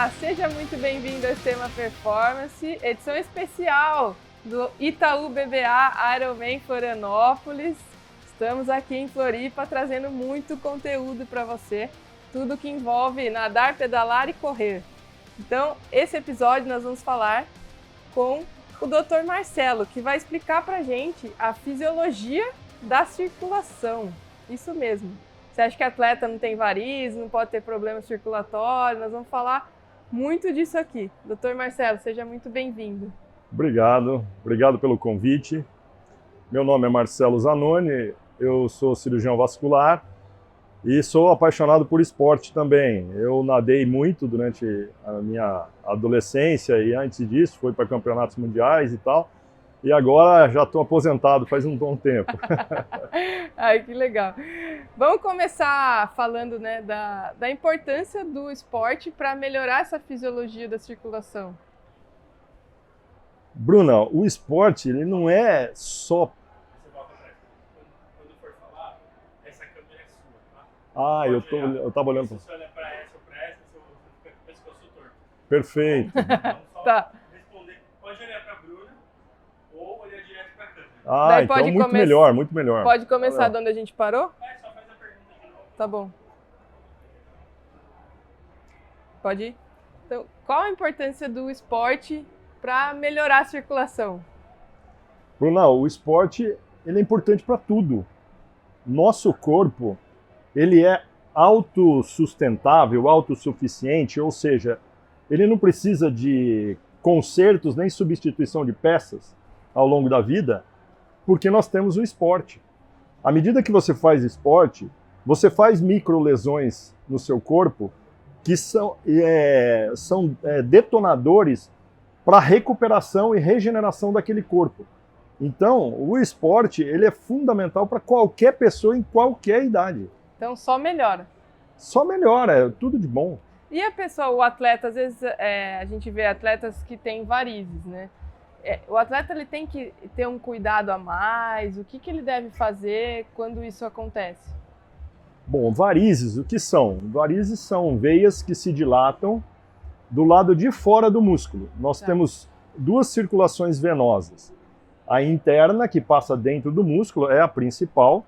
Olá, seja muito bem-vindo ao Extrema Performance, edição especial do Itaú BBA Ironman Florianópolis. Estamos aqui em Floripa trazendo muito conteúdo para você, tudo que envolve nadar, pedalar e correr. Então, esse episódio nós vamos falar com o Dr. Marcelo, que vai explicar para a gente a fisiologia da circulação. Isso mesmo. Você acha que atleta não tem varizes, não pode ter problema circulatório? Nós vamos falar muito disso aqui. Dr. Marcelo, seja muito bem-vindo. Obrigado pelo convite. Meu nome é Marcelo Zanoni, eu sou cirurgião vascular e sou apaixonado por esporte também. Eu nadei muito durante a minha adolescência e antes disso fui para campeonatos mundiais e tal. E agora já estou aposentado faz um bom tempo. Ai, que legal. Vamos começar falando, né, da importância do esporte para melhorar essa fisiologia da circulação. Bruna, o esporte ele não é só... Você volta atrás. Quando for falar, essa câmera é sua, tá? eu estava olhando... Se você olha para essa ou para essa, você fica com o pescoço torto. Perfeito. Então, só Tá. responder. Pode olhar para a Bruna ou olhar direto para a câmera. Daí Então pode muito melhor, muito melhor. Pode começar Valeu. de onde a gente parou? Só faz a pergunta de novo. Tá bom. Pode ir? Então, qual a importância do esporte para melhorar a circulação? Bruna, o esporte ele é importante para tudo. Nosso corpo ele é autossustentável, autossuficiente, ou seja, ele não precisa de consertos nem substituição de peças ao longo da vida, porque nós temos o esporte. À medida que você faz esporte, você faz microlesões no seu corpo que são detonadores para a recuperação e regeneração daquele corpo. Então, o esporte ele é fundamental para qualquer pessoa em qualquer idade. Então, só melhora. Só melhora, é tudo de bom. E a pessoa, o atleta, às vezes a gente vê atletas que têm varizes, né? O atleta ele tem que ter um cuidado a mais, o que ele deve fazer quando isso acontece? Bom, varizes, o que são? Varizes são veias que se dilatam do lado de fora do músculo. Nós temos duas circulações venosas. A interna, que passa dentro do músculo, é a principal,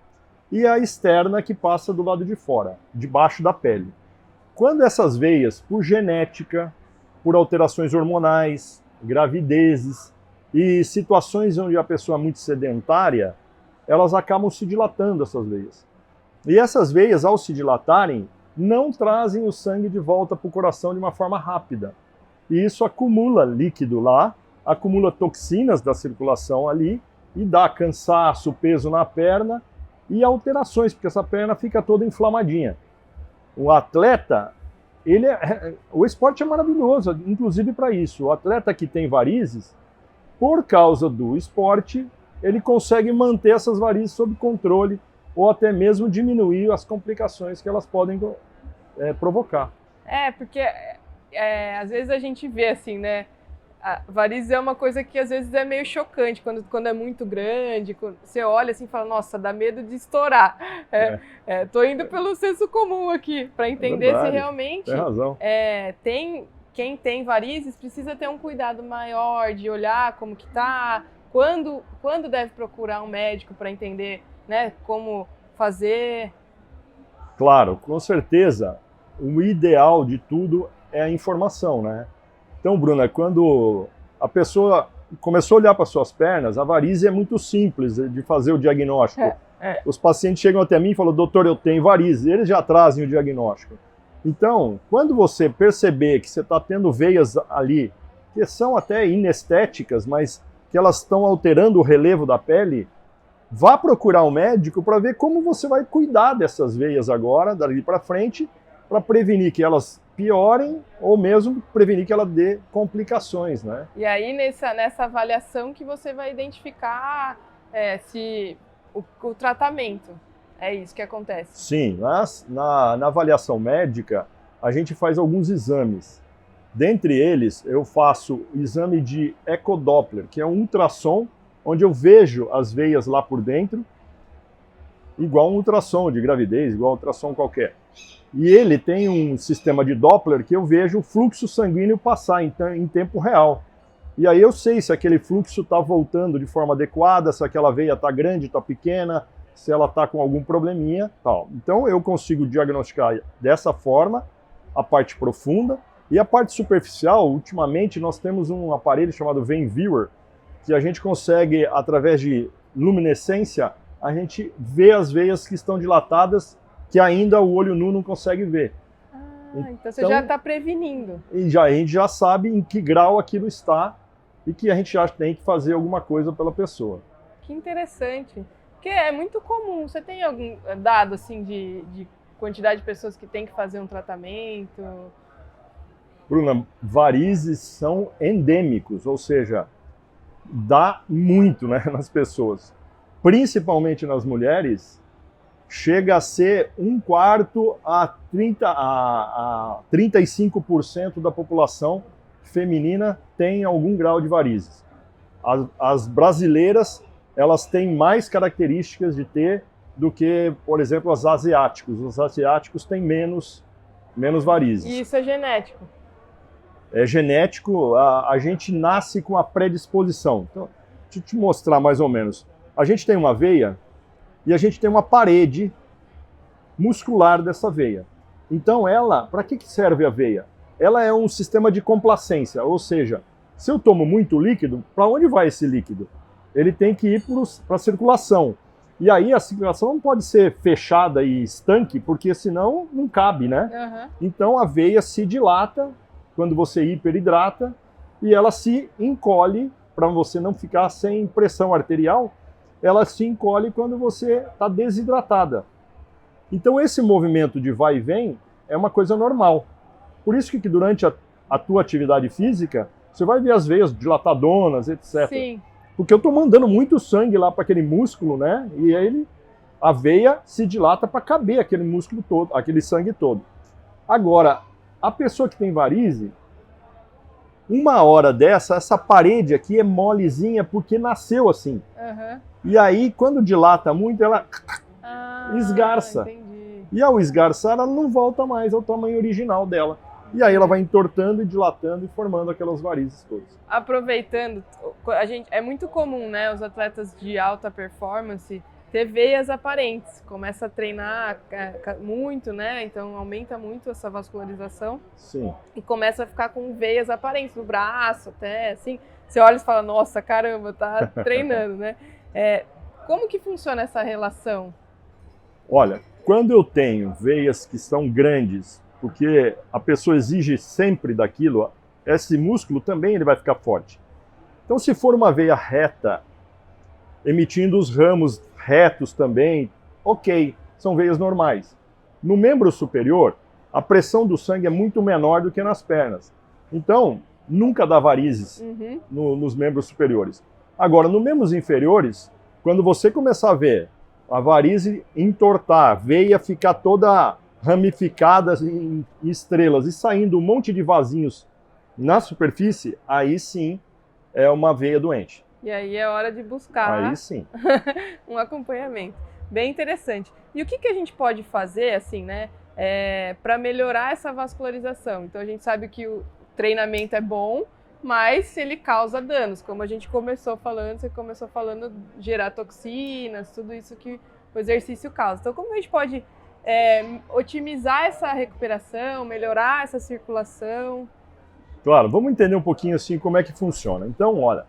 e a externa, que passa do lado de fora, debaixo da pele. Quando essas veias, por genética, por alterações hormonais, gravidezes e situações onde a pessoa é muito sedentária, elas acabam se dilatando, essas veias. E essas veias, ao se dilatarem, não trazem o sangue de volta para o coração de uma forma rápida. E isso acumula líquido lá, acumula toxinas da circulação ali e dá cansaço, peso na perna e alterações, porque essa perna fica toda inflamadinha. O atleta, o esporte é maravilhoso, inclusive para isso. O atleta que tem varizes, por causa do esporte, ele consegue manter essas varizes sob controle ou até mesmo diminuir as complicações que elas podem provocar. Porque às vezes a gente vê assim, né? A varizes é uma coisa que às vezes é meio chocante, quando é muito grande, quando você olha assim e fala, nossa, dá medo de estourar. Tô indo pelo senso comum aqui, para entender se realmente tem razão. Quem tem varizes precisa ter um cuidado maior de olhar como que tá, quando deve procurar um médico para entender, né, como fazer. Claro, com certeza, o ideal de tudo é a informação, né? Então, Bruna, quando a pessoa começou a olhar para suas pernas, a varize é muito simples de fazer o diagnóstico. Os pacientes chegam até mim e falam, doutor, eu tenho varize, eles já trazem o diagnóstico. Então, quando você perceber que você está tendo veias ali, que são até inestéticas, mas que elas estão alterando o relevo da pele, vá procurar um médico para ver como você vai cuidar dessas veias agora, dali para frente, para prevenir que elas piorem ou mesmo prevenir que ela dê complicações, né? E aí nessa avaliação que você vai identificar se o tratamento, é isso que acontece. Sim, na avaliação médica a gente faz alguns exames. Dentre eles eu faço o exame de ecodoppler, que é um ultrassom onde eu vejo as veias lá por dentro igual um ultrassom de gravidez, igual um ultrassom qualquer. E ele tem um sistema de Doppler que eu vejo o fluxo sanguíneo passar em tempo real. E aí eu sei se aquele fluxo está voltando de forma adequada, se aquela veia está grande, está pequena, se ela está com algum probleminha, tal. Então eu consigo diagnosticar dessa forma a parte profunda. E a parte superficial, ultimamente nós temos um aparelho chamado Vein Viewer, que a gente consegue, através de luminescência, a gente vê as veias que estão dilatadas, que ainda o olho nu não consegue ver. Então você já está prevenindo. E a gente já sabe em que grau aquilo está e que a gente já tem que fazer alguma coisa pela pessoa. Que interessante. Porque é muito comum. Você tem algum dado assim de quantidade de pessoas que tem que fazer um tratamento? Bruna, varizes são endêmicos, ou seja, dá muito, né, nas pessoas. Principalmente nas mulheres, chega a ser 1/4 a 35% da população feminina tem algum grau de varizes. As brasileiras, elas têm mais características de ter do que, por exemplo, os asiáticos. Os asiáticos têm menos varizes. E isso é genético? É genético, a gente nasce com a predisposição. Então, deixa eu te mostrar mais ou menos. A gente tem uma veia e a gente tem uma parede muscular dessa veia. Então ela, para que serve a veia? Ela é um sistema de complacência, ou seja, se eu tomo muito líquido, para onde vai esse líquido? Ele tem que ir para a circulação. E aí a circulação não pode ser fechada e estanque, porque senão não cabe, né? Uhum. Então a veia se dilata quando você hiperidrata e ela se encolhe, para você não ficar sem pressão arterial, ela se encolhe quando você está desidratada. Então esse movimento de vai e vem é uma coisa normal. Por isso que durante a tua atividade física, você vai ver as veias dilatadonas, etc. Sim. Porque eu estou mandando muito sangue lá para aquele músculo, né? E aí a veia se dilata para caber aquele músculo todo, aquele sangue todo. Agora, a pessoa que tem varize, uma hora dessa, essa parede aqui é molezinha porque nasceu assim. Uhum. E aí, quando dilata muito, ela esgarça. Entendi. E ao esgarçar, ela não volta mais ao tamanho original dela. E aí ela vai entortando e dilatando e formando aquelas varizes todas. Aproveitando, é muito comum, né, os atletas de alta performance ter veias aparentes. Começa a treinar muito, né? Então aumenta muito essa vascularização. Sim. E começa a ficar com veias aparentes no braço, até assim. Você olha e fala, nossa, caramba, tá treinando, né? Como que funciona essa relação? Olha, quando eu tenho veias que são grandes, porque a pessoa exige sempre daquilo, esse músculo também ele vai ficar forte. Então, se for uma veia reta, emitindo os ramos retos também, ok, são veias normais. No membro superior, a pressão do sangue é muito menor do que nas pernas. Então, nunca dá varizes nos membros superiores. Agora, nos membros inferiores, quando você começar a ver a varize entortar, a veia ficar toda ramificada em estrelas e saindo um monte de vasinhos na superfície, aí sim é uma veia doente. E aí é hora de buscar aí sim. um acompanhamento. Bem interessante. E o que a gente pode fazer, assim, né, para melhorar essa vascularização? Então a gente sabe que o treinamento é bom, mas ele causa danos, como a gente começou falando, você começou falando de gerar toxinas, tudo isso que o exercício causa. Então como a gente pode otimizar essa recuperação, melhorar essa circulação? Claro, vamos entender um pouquinho assim como é que funciona. Então, olha,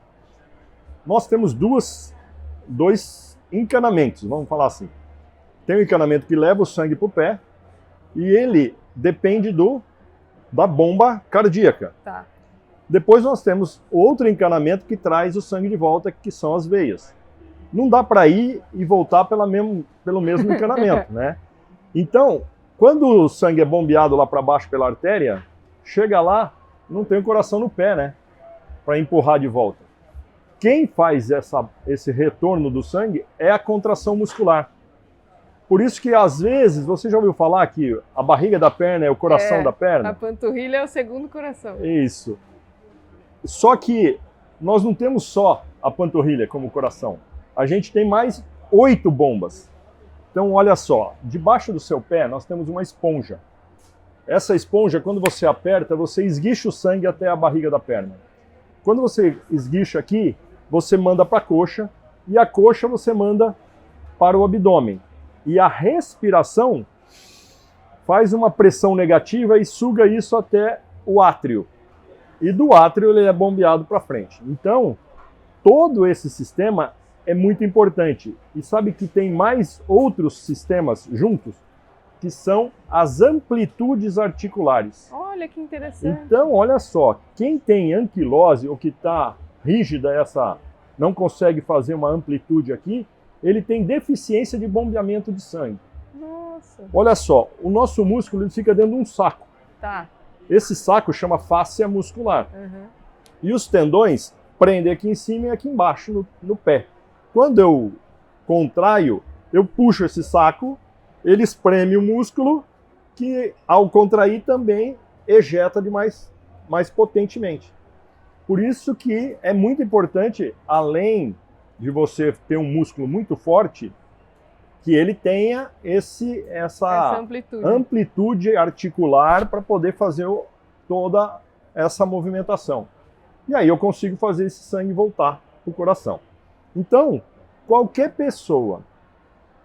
nós temos dois encanamentos, vamos falar assim. Tem um encanamento que leva o sangue para o pé e ele depende da bomba cardíaca. Tá. Depois nós temos outro encanamento que traz o sangue de volta, que são as veias. Não dá para ir e voltar pelo mesmo encanamento, né? Então, quando o sangue é bombeado lá para baixo pela artéria, chega lá, não tem o coração no pé, né? Para empurrar de volta. Quem faz esse retorno do sangue é a contração muscular. Por isso que, às vezes, você já ouviu falar que a barriga da perna é o coração da perna? A panturrilha é o segundo coração. Isso. Só que nós não temos só a panturrilha como coração. A gente tem mais 8 bombas. Então, olha só, debaixo do seu pé nós temos uma esponja. Essa esponja, quando você aperta, você esguicha o sangue até a barriga da perna. Quando você esguicha aqui, você manda para a coxa, e a coxa você manda para o abdômen. E a respiração faz uma pressão negativa e suga isso até o átrio. E do átrio ele é bombeado para frente. Então, todo esse sistema é muito importante. E sabe que tem mais outros sistemas juntos, que são as amplitudes articulares. Olha que interessante. Então, olha só, quem tem anquilose ou que está rígida não consegue fazer uma amplitude aqui, ele tem deficiência de bombeamento de sangue. Nossa. Olha só, o nosso músculo ele fica dentro de um saco. Tá. Esse saco chama fáscia muscular. Uhum. E os tendões prendem aqui em cima e aqui embaixo no pé. Quando eu contraio, eu puxo esse saco, ele espreme o músculo, que ao contrair também ejeta de mais potentemente. Por isso que é muito importante, além de você ter um músculo muito forte, que ele tenha essa amplitude articular para poder fazer toda essa movimentação. E aí eu consigo fazer esse sangue voltar para o coração. Então, qualquer pessoa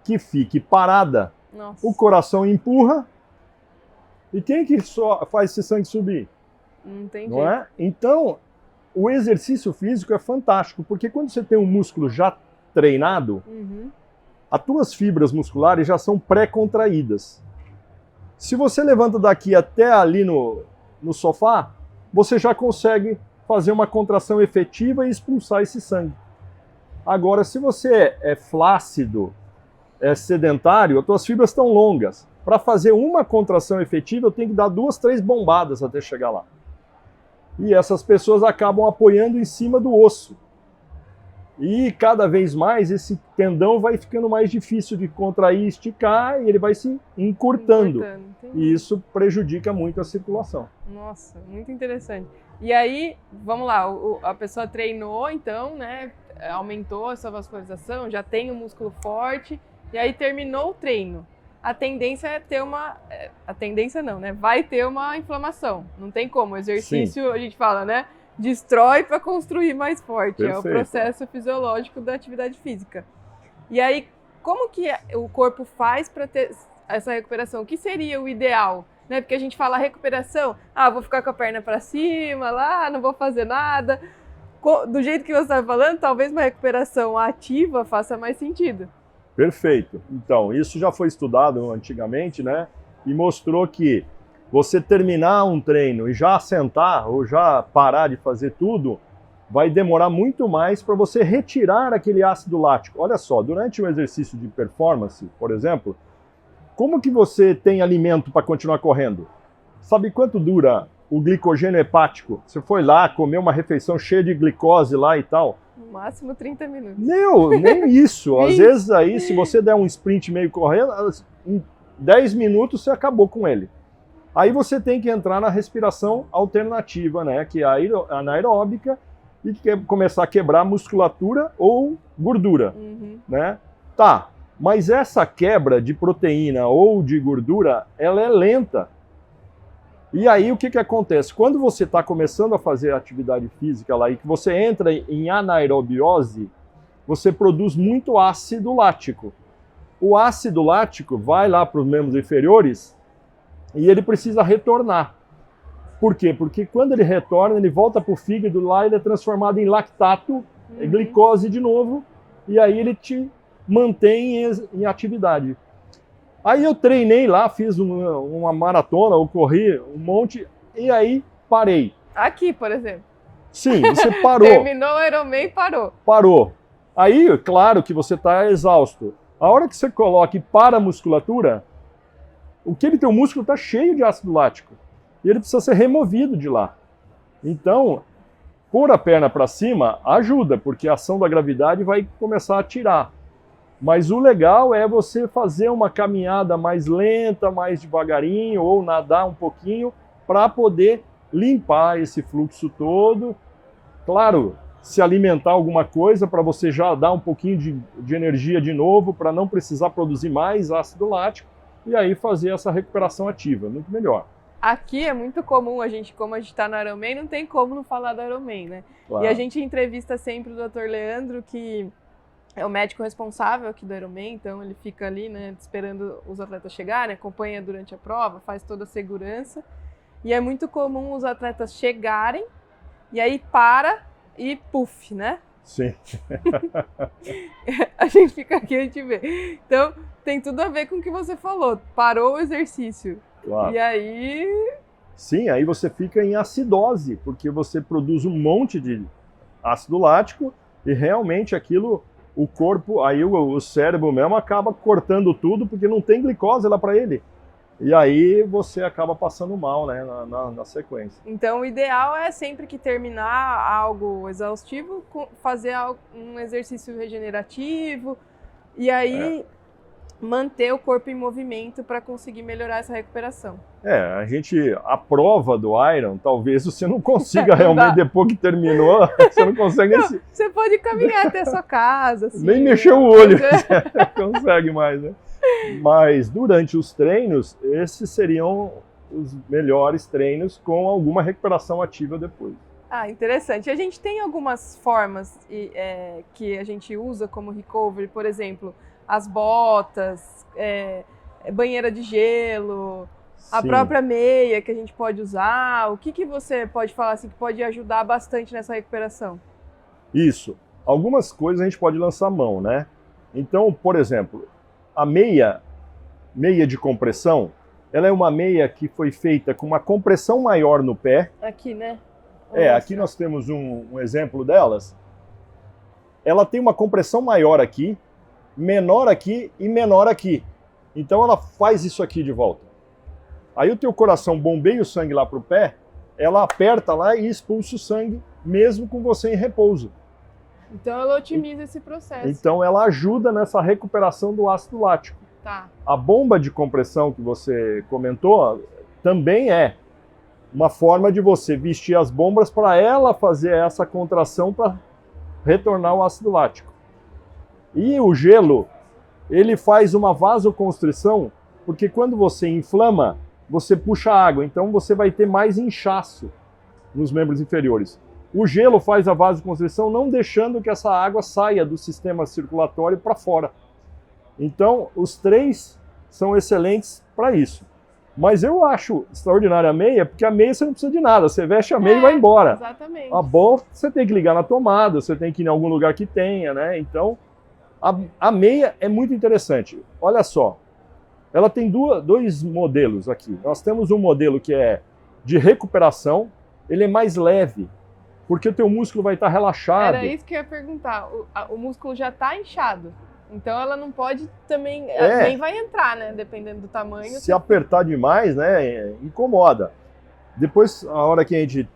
que fique parada, nossa, o coração empurra, e quem que só faz esse sangue subir? Não tem Não é? Então, o exercício físico é fantástico, porque quando você tem um músculo já treinado, as tuas fibras musculares já são pré-contraídas. Se você levanta daqui até ali no sofá, você já consegue fazer uma contração efetiva e expulsar esse sangue. Agora, se você é flácido, é sedentário, as tuas fibras estão longas. Para fazer uma contração efetiva, eu tenho que dar 2, 3 bombadas até chegar lá. E essas pessoas acabam apoiando em cima do osso. E cada vez mais esse tendão vai ficando mais difícil de contrair e esticar, e ele vai se encurtando. E isso prejudica muito a circulação. Nossa, muito interessante. E aí, vamos lá, a pessoa treinou, então, né, aumentou a sua vascularização, já tem o músculo forte, e aí terminou o treino. A tendência é ter a tendência não, né? Vai ter uma inflamação. Não tem como. O exercício, sim, a gente fala, né? Destrói para construir mais forte. Perfeito. É o processo fisiológico da atividade física. E aí, como que o corpo faz para ter essa recuperação? O que seria o ideal? Né? Porque a gente fala recuperação, vou ficar com a perna para cima, lá, não vou fazer nada. Do jeito que você está falando, talvez uma recuperação ativa faça mais sentido. Perfeito. Então, isso já foi estudado antigamente, né? E mostrou que você terminar um treino e já sentar ou já parar de fazer tudo, vai demorar muito mais para você retirar aquele ácido lático. Olha só, durante um exercício de performance, por exemplo, como que você tem alimento para continuar correndo? Sabe quanto dura o glicogênio hepático? Você foi lá, comeu uma refeição cheia de glicose lá e tal. No máximo 30 minutos. Nem isso. Às vezes aí, se você der um sprint meio correndo, em 10 minutos você acabou com ele. Aí você tem que entrar na respiração alternativa, né? Que é a anaeróbica, e começar a quebrar musculatura ou gordura, né? Tá, mas essa quebra de proteína ou de gordura, ela é lenta. E aí o que acontece? Quando você está começando a fazer atividade física lá e que você entra em anaerobiose, você produz muito ácido lático. O ácido lático vai lá para os membros inferiores e ele precisa retornar. Por quê? Porque quando ele retorna, ele volta para o fígado, lá ele é transformado em lactato, glicose de novo, e aí ele te mantém em atividade. Aí eu treinei lá, fiz uma maratona, eu corri um monte, e aí parei. Aqui, por exemplo. Sim, você parou. Terminou o Ironman e parou. Parou. Aí, claro que você está exausto. A hora que você coloca e para a musculatura, aquele teu músculo está cheio de ácido lático. E ele precisa ser removido de lá. Então, pôr a perna para cima ajuda, porque a ação da gravidade vai começar a tirar. Mas o legal é você fazer uma caminhada mais lenta, mais devagarinho, ou nadar um pouquinho, para poder limpar esse fluxo todo. Claro, se alimentar alguma coisa para você já dar um pouquinho de energia de novo, para não precisar produzir mais ácido lático, e aí fazer essa recuperação ativa, muito melhor. Aqui é muito comum, como a gente está no Ironman, não tem como não falar do Ironman, né? Claro. E a gente entrevista sempre o Dr. Leandro, que é o médico responsável aqui do Ironman, então ele fica ali, né, esperando os atletas chegarem, acompanha durante a prova, faz toda a segurança. E é muito comum os atletas chegarem, e aí para e puff, né? Sim. A gente fica aqui e a gente vê. Então, tem tudo a ver com o que você falou. Parou o exercício. Claro. E aí... Sim, aí você fica em acidose, porque você produz um monte de ácido lático e realmente aquilo, o corpo, aí o cérebro mesmo acaba cortando tudo porque não tem glicose lá para ele. E aí você acaba passando mal, né, na sequência. Então o ideal é sempre que terminar algo exaustivo, fazer um exercício regenerativo e aí manter o corpo em movimento para conseguir melhorar essa recuperação. A prova do Iron, talvez você não consiga realmente, depois que terminou, você não consegue... Você pode caminhar até a sua casa. Assim, nem mexer o olho, não consegue mais, né? Mas durante os treinos, esses seriam os melhores treinos com alguma recuperação ativa depois. Ah, interessante. A gente tem algumas formas que a gente usa como recovery, por exemplo, as botas, banheira de gelo, a própria meia que a gente pode usar. O que você pode falar assim que pode ajudar bastante nessa recuperação? Isso. Algumas coisas a gente pode lançar mão, né? Então, por exemplo, a meia de compressão, ela é uma meia que foi feita com uma compressão maior no pé. Aqui, né? Aqui nós temos um exemplo delas. Ela tem uma compressão maior aqui, menor aqui e menor aqui. Então ela faz isso aqui de volta. Aí o teu coração bombeia o sangue lá para o pé, ela aperta lá e expulsa o sangue, mesmo com você em repouso. Então ela otimiza esse processo. Então ela ajuda nessa recuperação do ácido lático. Tá. A bomba de compressão que você comentou também é uma forma de você vestir as bombas para ela fazer essa contração para retornar o ácido lático. E o gelo, ele faz uma vasoconstrição, porque quando você inflama, você puxa água, então você vai ter mais inchaço nos membros inferiores. O gelo faz a vasoconstrição não deixando que essa água saia do sistema circulatório para fora. Então, os três são excelentes para isso. Mas eu acho extraordinária a meia, porque a meia você não precisa de nada, você veste a meia e vai embora. Exatamente. A bola você tem que ligar na tomada, você tem que ir em algum lugar que tenha, né? Então, a meia é muito interessante. Olha só, ela tem dois modelos aqui. Nós temos um modelo que é de recuperação, ele é mais leve, porque o teu músculo vai estar relaxado. Era isso que eu ia perguntar. O músculo já está inchado. Então ela não pode também... Nem vai entrar, né? Dependendo do tamanho. Se apertar demais, né? Incomoda. Depois, a hora que a gente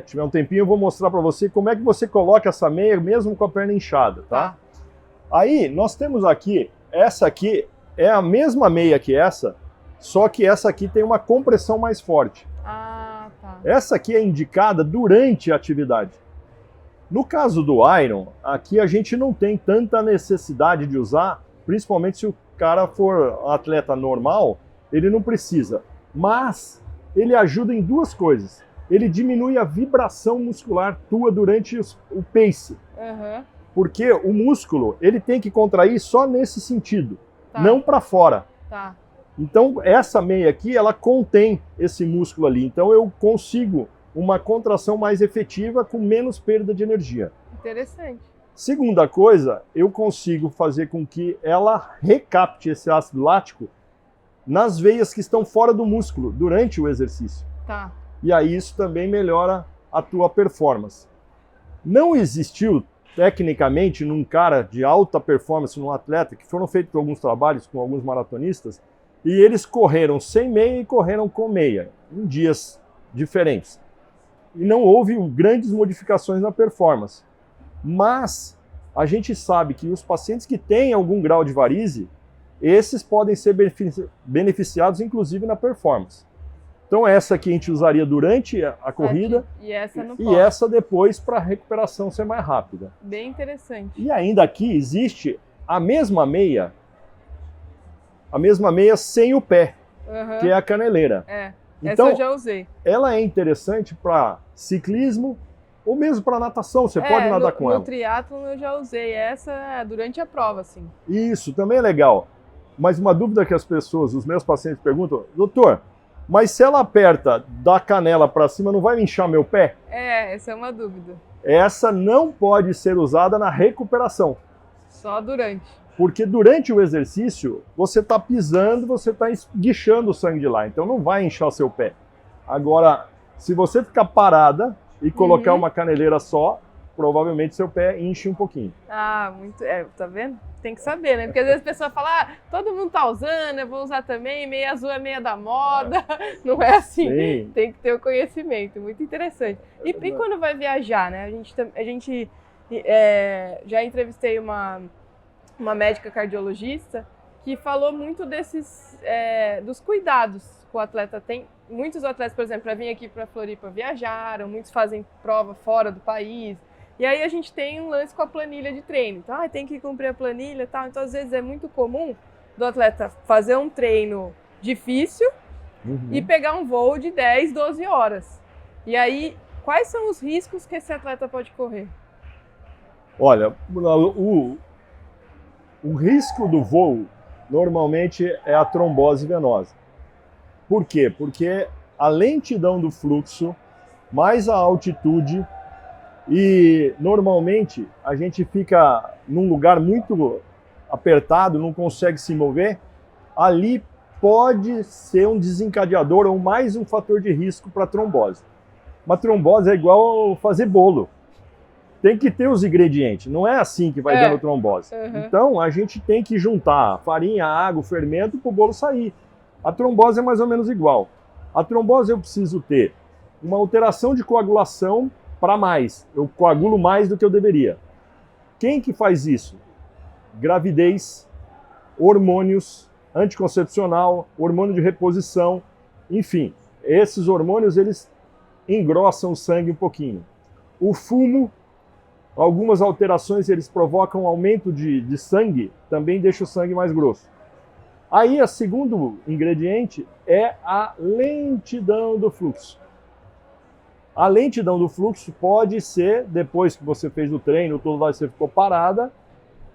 tiver um tempinho, eu vou mostrar para você como é que você coloca essa meia mesmo com a perna inchada, tá? Aí, nós temos aqui, essa aqui é a mesma meia que essa, só que essa aqui tem uma compressão mais forte. Ah, tá. Essa aqui é indicada durante a atividade. No caso do Iron, aqui a gente não tem tanta necessidade de usar, principalmente se o cara for atleta normal, ele não precisa. Mas ele ajuda em duas coisas. Ele diminui a vibração muscular tua durante o pace. Uhum. Porque o músculo, ele tem que contrair só nesse sentido, não para fora. Tá. Então, essa meia aqui, ela contém esse músculo ali. Então, eu consigo uma contração mais efetiva com menos perda de energia. Interessante. Segunda coisa, eu consigo fazer com que ela recapte esse ácido lático nas veias que estão fora do músculo durante o exercício. Tá. E aí isso também melhora a tua performance. Não existiu, tecnicamente, num cara de alta performance, num atleta, que foram feitos alguns trabalhos com alguns maratonistas, e eles correram sem meia e correram com meia, em dias diferentes. E não houve grandes modificações na performance. Mas a gente sabe que os pacientes que têm algum grau de varize, esses podem ser beneficiados inclusive na performance. Então essa aqui a gente usaria durante a corrida aqui, e essa no e essa depois para a recuperação ser mais rápida. Bem interessante. E ainda aqui existe a mesma meia sem o pé, que é a caneleira. Então, essa eu já usei. Ela é interessante para ciclismo ou mesmo para natação, você pode nadar com ela. No triatlon eu já usei essa durante a prova, assim. Isso, também é legal. Mas uma dúvida que as pessoas, os meus pacientes perguntam, doutor, mas se ela aperta da canela para cima, não vai me inchar meu pé? Essa é uma dúvida. Essa não pode ser usada na recuperação. Só durante. Porque durante o exercício, você está pisando, você está esguichando o sangue de lá, então não vai inchar seu pé. Agora, se você ficar parada e colocar uma caneleira só, provavelmente seu pé enche um pouquinho. Muito. Tá vendo? Tem que saber, né? Porque às vezes a pessoa fala, todo mundo tá usando, eu vou usar também, meia azul é meia da moda. Não é assim. Sim. Tem que ter o conhecimento, muito interessante. E quando vai viajar, né? A gente já entrevistei uma médica cardiologista que falou muito dos cuidados que o atleta tem. Muitos atletas, por exemplo, para vir aqui para Floripa viajaram, muitos fazem prova fora do país. E aí a gente tem um lance com a planilha de treino. Então, tem que cumprir a planilha e tal. Então, às vezes é muito comum do atleta fazer um treino difícil e pegar um voo de 10, 12 horas. E aí, quais são os riscos que esse atleta pode correr? Olha, o risco do voo normalmente é a trombose venosa. Por quê? Porque a lentidão do fluxo, mais a altitude, e normalmente a gente fica num lugar muito apertado, não consegue se mover, ali pode ser um desencadeador ou mais um fator de risco para trombose. Uma trombose é igual fazer bolo. Tem que ter os ingredientes, não é assim que vai dando trombose. Então a gente tem que juntar farinha, água, fermento para o bolo sair. A trombose é mais ou menos igual. A trombose eu preciso ter uma alteração de coagulação para mais. Eu coagulo mais do que eu deveria. Quem que faz isso? Gravidez, hormônios, anticoncepcional, hormônio de reposição, enfim. Esses hormônios, eles engrossam o sangue um pouquinho. O fumo, algumas alterações, eles provocam aumento de sangue, também deixa o sangue mais grosso. Aí, o segundo ingrediente é a lentidão do fluxo. A lentidão do fluxo pode ser, depois que você fez o treino, todo lá você ficou parada,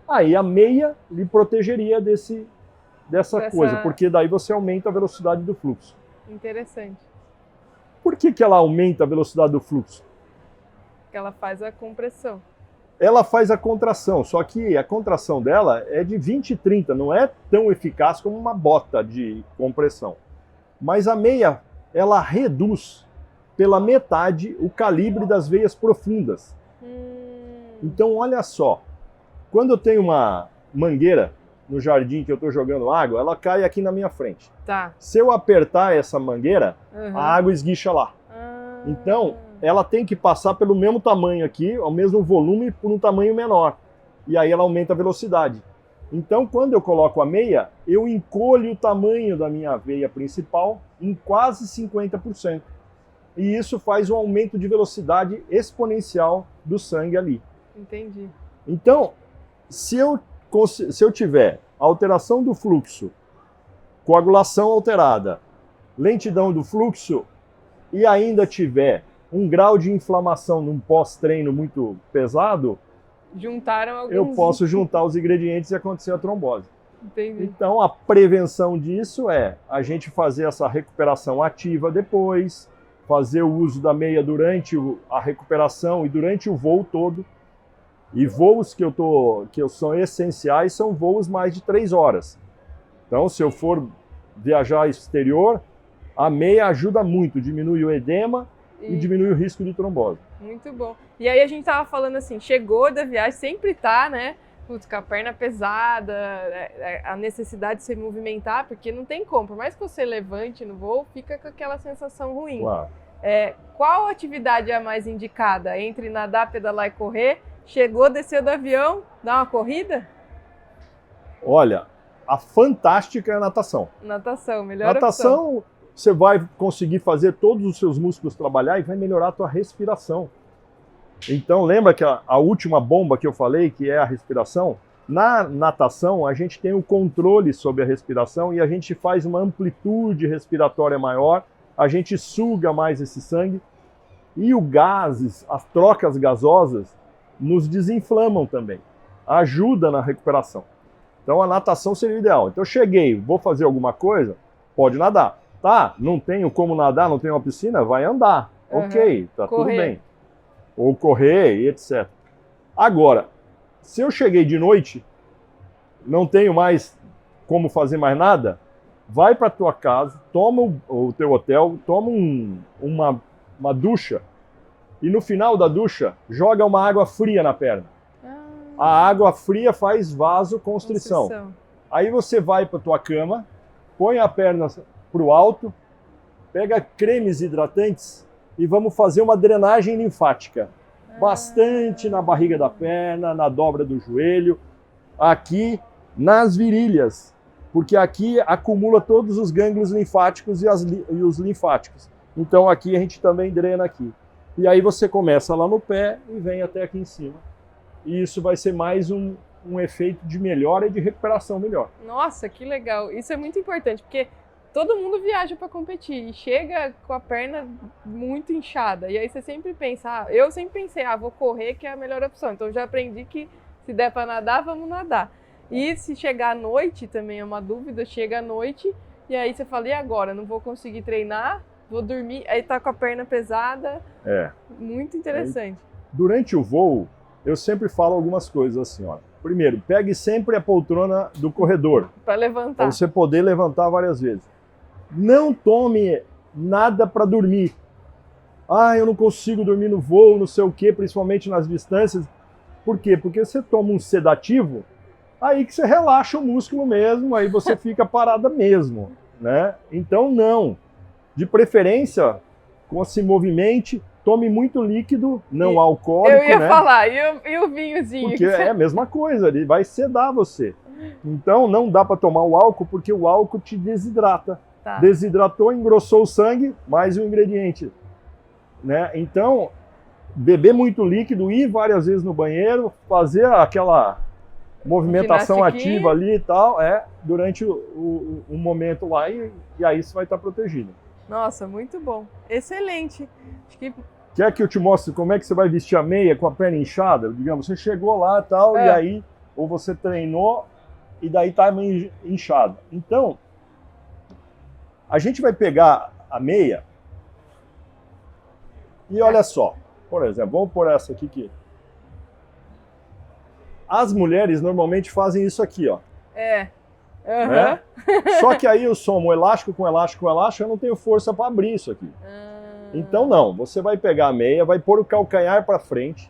aí a meia lhe protegeria dessa coisa, porque daí você aumenta a velocidade do fluxo. Interessante. Por que ela aumenta a velocidade do fluxo? Porque ela faz a compressão. Ela faz a contração, só que a contração dela é de 20 e 30, não é tão eficaz como uma bota de compressão. Mas a meia, ela reduz pela metade o calibre das veias profundas. Então, olha só, quando eu tenho uma mangueira no jardim que eu estou jogando água, ela cai aqui na minha frente. Tá. Se eu apertar essa mangueira, a água esguicha lá. Então, ela tem que passar pelo mesmo tamanho aqui, ao mesmo volume, por um tamanho menor. E aí ela aumenta a velocidade. Então, quando eu coloco a meia, eu encolho o tamanho da minha veia principal em quase 50%. E isso faz um aumento de velocidade exponencial do sangue ali. Entendi. Então, se eu tiver alteração do fluxo, coagulação alterada, lentidão do fluxo e ainda tiver um grau de inflamação num pós-treino muito pesado, eu posso juntar os ingredientes e acontecer a trombose. Entendi. Então, a prevenção disso é a gente fazer essa recuperação ativa depois, fazer o uso da meia durante a recuperação e durante o voo todo. E voos que são essenciais são voos mais de 3 horas. Então, se eu for viajar exterior, a meia ajuda muito, diminui o edema e diminui o risco de trombose. Muito bom. E aí a gente tava falando assim, chegou da viagem, sempre tá, né? Putz, com a perna pesada, a necessidade de se movimentar, porque não tem como. Por mais que você levante no voo, fica com aquela sensação ruim. Claro. Qual atividade é a mais indicada? Entre nadar, pedalar e correr? Chegou, desceu do avião, dá uma corrida? Olha, a fantástica é a natação. Natação, melhor natação, opção. você vai conseguir fazer todos os seus músculos trabalhar e vai melhorar a tua respiração. Então, lembra que a última bomba que eu falei, que é a respiração? Na natação, a gente tem o controle sobre a respiração e a gente faz uma amplitude respiratória maior, a gente suga mais esse sangue e o gases, as trocas gasosas, nos desinflamam também. Ajuda na recuperação. Então, a natação seria o ideal. Então, eu cheguei, vou fazer alguma coisa, pode nadar. Tá, não tenho como nadar, não tenho uma piscina, vai andar. Ok, tá tudo bem. Ou correr e etc. Agora, se eu cheguei de noite, não tenho mais como fazer mais nada, vai para tua casa, toma o teu hotel, toma uma ducha e no final da ducha joga uma água fria na perna. A água fria faz vasoconstrição. Aí você vai para tua cama, põe a perna para o alto, pega cremes hidratantes e vamos fazer uma drenagem linfática. Bastante na barriga da perna, na dobra do joelho, aqui nas virilhas, porque aqui acumula todos os gânglios linfáticos e os linfáticos. Então aqui a gente também drena aqui. E aí você começa lá no pé e vem até aqui em cima. E isso vai ser mais um efeito de melhora e de recuperação melhor. Nossa, que legal. Isso é muito importante, porque todo mundo viaja para competir e chega com a perna muito inchada. E aí você sempre pensa, eu sempre pensei, vou correr que é a melhor opção. Então eu já aprendi que se der para nadar, vamos nadar. E se chegar à noite, também é uma dúvida, chega à noite e aí você fala, e agora? Não vou conseguir treinar, vou dormir, aí tá com a perna pesada. Muito interessante. Durante o voo, eu sempre falo algumas coisas assim, ó. Primeiro, pegue sempre a poltrona do corredor. Para levantar. Para você poder levantar várias vezes. Não tome nada para dormir. Eu não consigo dormir no voo, não sei o quê, principalmente nas distâncias. Por quê? Porque você toma um sedativo, aí que você relaxa o músculo mesmo, aí você fica parada mesmo, né? Então não. De preferência, se movimente, tome muito líquido, não alcoólico, né? Eu ia né? falar, e o vinhozinho? Porque é a mesma coisa, ele vai sedar você. Então não dá para tomar o álcool, porque o álcool te desidrata. Tá. Desidratou, engrossou o sangue, mais um ingrediente. Né? Então, beber muito líquido, ir várias vezes no banheiro, fazer aquela movimentação ativa ali e tal, durante o momento lá, e aí você vai estar protegido. Nossa, muito bom. Excelente. Acho que... Quer que eu te mostre como é que você vai vestir a meia com a perna inchada? Digamos, você chegou lá e tal, e aí, ou você treinou, e daí tá meio inchado. Então, a gente vai pegar a meia e olha só, por exemplo, vamos pôr essa aqui que as mulheres normalmente fazem isso aqui, ó. Né? Só que aí eu somo elástico com elástico com elástico, eu não tenho força para abrir isso aqui. Então não, você vai pegar a meia, vai pôr o calcanhar para frente,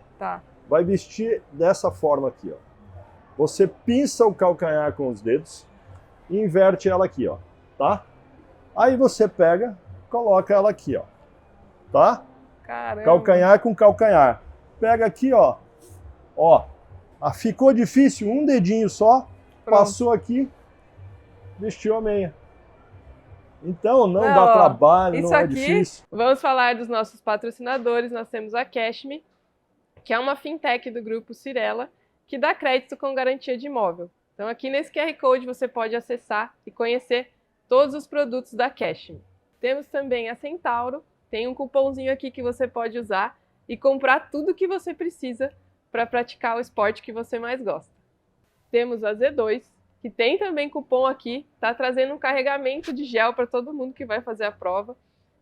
vai vestir dessa forma aqui, ó. Você pinça o calcanhar com os dedos e inverte ela aqui, ó, tá? Aí você pega, coloca ela aqui, ó, tá? Caramba. Calcanhar com calcanhar. Pega aqui, ó, ficou difícil, um dedinho só, passou aqui, vestiu a meia. Então não dá trabalho, não é difícil. Vamos falar dos nossos patrocinadores. Nós temos a Cashme, que é uma fintech do grupo Cyrela, que dá crédito com garantia de imóvel. Então aqui nesse QR Code você pode acessar e conhecer todos os produtos da Cashme. Temos também a Centauro, tem um cupomzinho aqui que você pode usar e comprar tudo que você precisa para praticar o esporte que você mais gosta. Temos a Z2, que tem também cupom aqui, está trazendo um carregamento de gel para todo mundo que vai fazer a prova,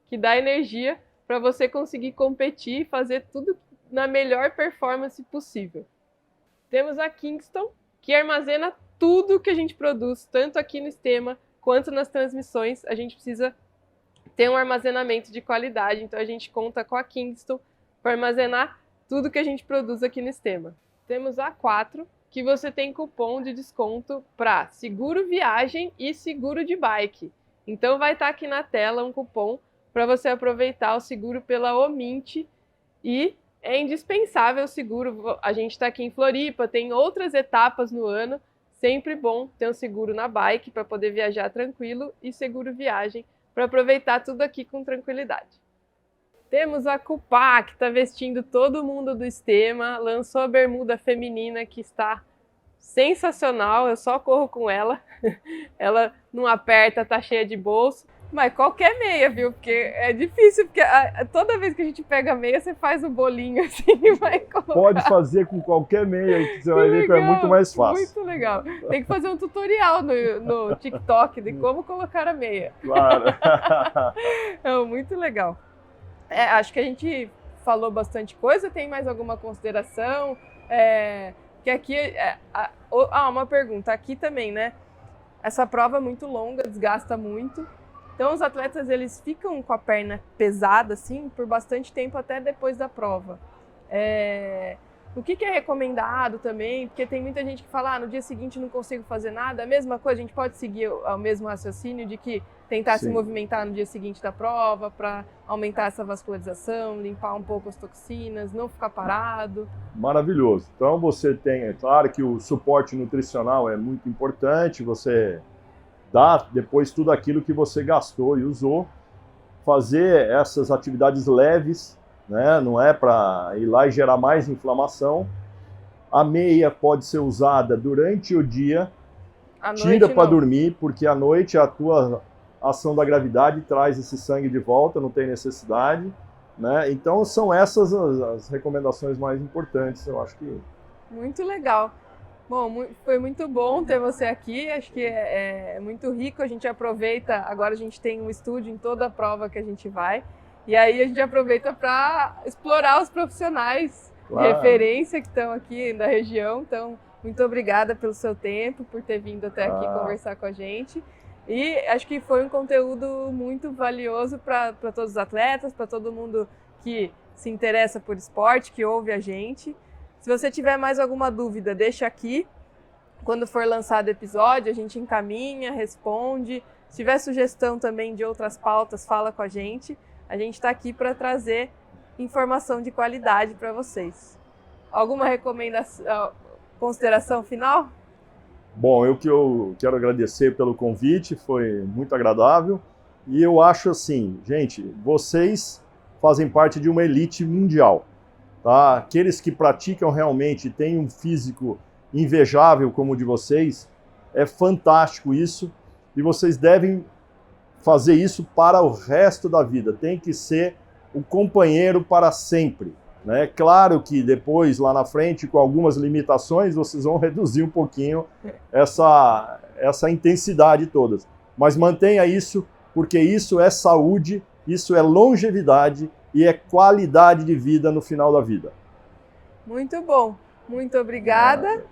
que dá energia para você conseguir competir e fazer tudo na melhor performance possível. Temos a Kingston, que armazena tudo que a gente produz, tanto aqui no Estema quanto nas transmissões. A gente precisa ter um armazenamento de qualidade, então a gente conta com a Kingston para armazenar tudo que a gente produz aqui no Estema. Temos a 4, que você tem cupom de desconto para seguro viagem e seguro de bike. Então vai estar aqui na tela um cupom para você aproveitar o seguro pela Omint e é indispensável o seguro. A gente está aqui em Floripa, tem outras etapas no ano, sempre bom ter um seguro na bike para poder viajar tranquilo e seguro viagem para aproveitar tudo aqui com tranquilidade. Temos a Cupá, que está vestindo todo mundo do Estema, lançou a bermuda feminina que está sensacional, eu só corro com ela. Ela não aperta, tá cheia de bolso. Mas qualquer meia, viu? Porque é difícil, porque toda vez que a gente pega meia, você faz o bolinho assim e vai colocar. Pode fazer com qualquer meia, que você vai ver que é muito mais fácil. Muito legal. Tem que fazer um tutorial no TikTok de como colocar a meia. Claro. É muito legal. Acho que a gente falou bastante coisa. Tem mais alguma consideração? Que aqui... uma pergunta. Aqui também, né? Essa prova é muito longa, desgasta muito. Então, os atletas, eles ficam com a perna pesada, assim, por bastante tempo, até depois da prova. O que é recomendado também? Porque tem muita gente que fala, no dia seguinte não consigo fazer nada. A mesma coisa, a gente pode seguir o mesmo raciocínio de que tentar se movimentar no dia seguinte da prova para aumentar essa vascularização, limpar um pouco as toxinas, não ficar parado. Maravilhoso. Então, você tem, é claro que o suporte nutricional é muito importante, você dá depois tudo aquilo que você gastou e usou, fazer essas atividades leves, né? Não é para ir lá e gerar mais inflamação. A meia pode ser usada durante o dia, tira para dormir, porque à noite a tua ação da gravidade traz esse sangue de volta, não tem necessidade, né? Então são essas as recomendações mais importantes, eu acho que... Muito legal. Bom, foi muito bom ter você aqui, acho que é muito rico, a gente aproveita, agora a gente tem um estúdio em toda a prova que a gente vai, e aí a gente aproveita para explorar os profissionais de referência que estão aqui na região, então muito obrigada pelo seu tempo, por ter vindo até aqui conversar com a gente, e acho que foi um conteúdo muito valioso para todos os atletas, para todo mundo que se interessa por esporte, que ouve a gente. Se você tiver mais alguma dúvida, deixa aqui. Quando for lançado o episódio, a gente encaminha, responde. Se tiver sugestão também de outras pautas, fala com a gente. A gente está aqui para trazer informação de qualidade para vocês. Alguma recomendação, consideração final? Bom, eu quero agradecer pelo convite, foi muito agradável. E eu acho assim, gente, vocês fazem parte de uma elite mundial. Tá? Aqueles que praticam realmente, têm um físico invejável como o de vocês, é fantástico isso, e vocês devem fazer isso para o resto da vida, tem que ser o companheiro para sempre, né? Claro que depois, lá na frente, com algumas limitações, vocês vão reduzir um pouquinho essa intensidade toda, mas mantenha isso, porque isso é saúde, isso é longevidade, e é qualidade de vida no final da vida. Muito bom. Muito obrigada.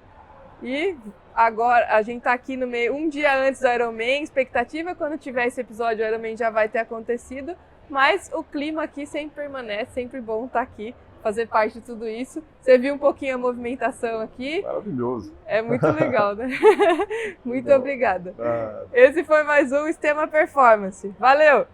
E agora a gente está aqui no meio, um dia antes do Ironman, expectativa quando tiver esse episódio, o Ironman já vai ter acontecido, mas o clima aqui sempre permanece, sempre bom estar aqui, fazer parte de tudo isso. Você viu um pouquinho a movimentação aqui. Maravilhoso. É muito legal, né? Muito obrigada. Esse foi mais um Estema Performance. Valeu!